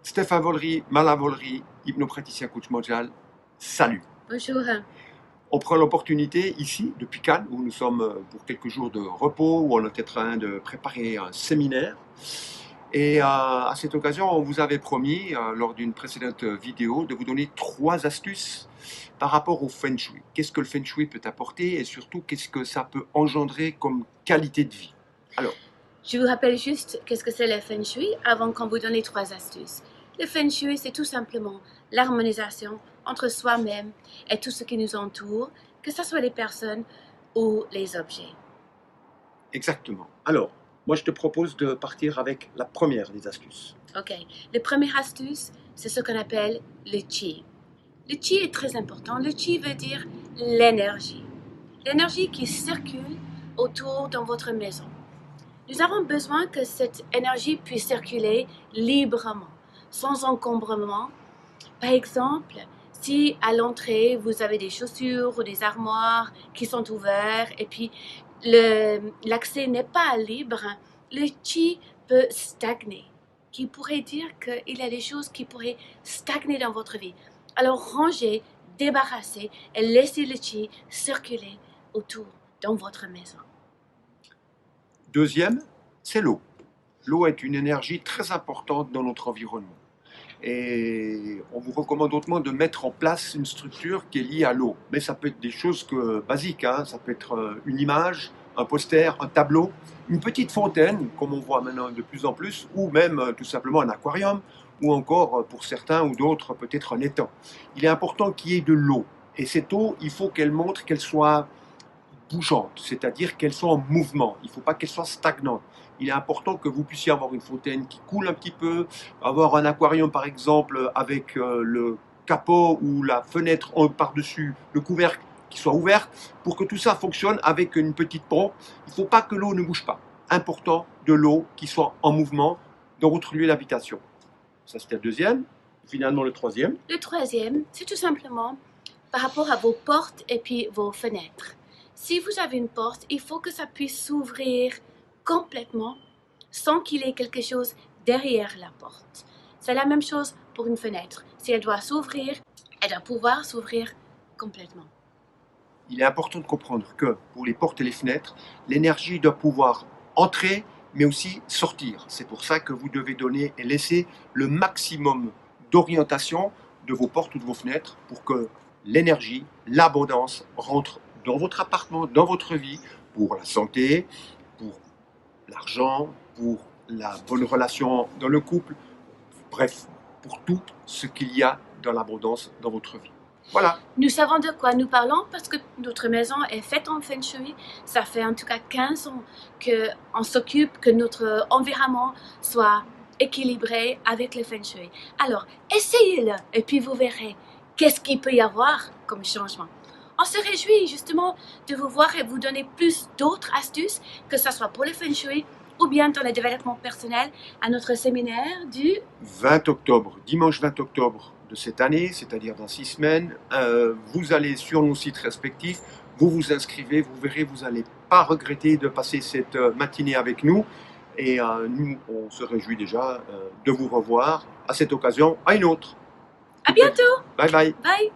Stéphane Vollery, Mala Vollery, hypnopraticien coach mondial. Salut. Bonjour. On prend l'opportunité ici, depuis Cannes, où nous sommes pour quelques jours de repos, où on est en train de préparer un séminaire. Et à cette occasion, on vous avait promis, lors d'une précédente vidéo, de vous donner 3 astuces par rapport au Feng Shui. Qu'est-ce que le Feng Shui peut apporter et surtout, qu'est-ce que ça peut engendrer comme qualité de vie. Alors, je vous rappelle juste qu'est-ce que c'est le Feng Shui avant qu'on vous donne les 3 astuces. Le Feng Shui, c'est tout simplement l'harmonisation entre soi-même et tout ce qui nous entoure, que ce soit les personnes ou les objets. exactement. Alors, moi je te propose de partir avec la première des astuces. Ok, la première astuce, c'est ce qu'on appelle le Qi. Le Qi est très important. Le Qi veut dire l'énergie. L'énergie qui circule autour dans votre maison. Nous avons besoin que cette énergie puisse circuler librement, sans encombrement. Par exemple, si à l'entrée, vous avez des chaussures ou des armoires qui sont ouvertes et puis l'accès n'est pas libre, le chi peut stagner. Qui pourrait dire qu'il y a des choses qui pourraient stagner dans votre vie. Alors rangez, débarrassez et laissez le chi circuler autour dans votre maison. Deuxième, c'est l'eau. L'eau est une énergie très importante dans notre environnement. Et on vous recommande hautement de mettre en place une structure qui est liée à l'eau. Mais ça peut être des choses basiques, hein. Ça peut être une image, un poster, un tableau, une petite fontaine, comme on voit maintenant de plus en plus, ou même tout simplement un aquarium, ou encore pour certains ou d'autres peut-être un étang. Il est important qu'il y ait de l'eau. Et cette eau, il faut qu'elle montre qu'elle soit bougeante, c'est-à-dire qu'elle soit en mouvement. Il ne faut pas qu'elle soit stagnante. Il est important que vous puissiez avoir une fontaine qui coule un petit peu, avoir un aquarium par exemple avec le capot ou la fenêtre par-dessus le couvercle qui soit ouverte pour que tout ça fonctionne avec une petite pompe. Il ne faut pas que l'eau ne bouge pas. Important de l'eau qui soit en mouvement dans votre lieu d'habitation. Ça c'était le deuxième. Finalement le troisième. Le troisième, c'est tout simplement par rapport à vos portes et puis vos fenêtres. Si vous avez une porte, il faut que ça puisse s'ouvrir complètement sans qu'il y ait quelque chose derrière la porte. C'est la même chose pour une fenêtre. Si elle doit s'ouvrir, elle doit pouvoir s'ouvrir complètement. Il est important de comprendre que pour les portes et les fenêtres, l'énergie doit pouvoir entrer mais aussi sortir. C'est pour ça que vous devez donner et laisser le maximum d'orientation de vos portes ou de vos fenêtres pour que l'énergie, l'abondance rentre dans votre appartement, dans votre vie, pour la santé, pour l'argent, pour la bonne relation dans le couple, bref, pour tout ce qu'il y a dans l'abondance dans votre vie. Voilà. Nous savons de quoi nous parlons parce que notre maison est faite en Feng Shui. Ça fait en tout cas 15 ans qu'on s'occupe que notre environnement soit équilibré avec le Feng Shui. Alors, essayez-le et puis vous verrez qu'est-ce qu'il peut y avoir comme changement. On se réjouit justement de vous voir et vous donner plus d'autres astuces, que ce soit pour le Feng Shui ou bien dans le développement personnel à notre séminaire du 20 octobre, dimanche 20 octobre de cette année, c'est-à-dire dans 6 semaines. Vous allez sur nos sites respectifs, vous vous inscrivez, vous verrez, vous n'allez pas regretter de passer cette matinée avec nous. Et nous, on se réjouit déjà de vous revoir à cette occasion, à une autre. à bientôt. Bye bye. Bye.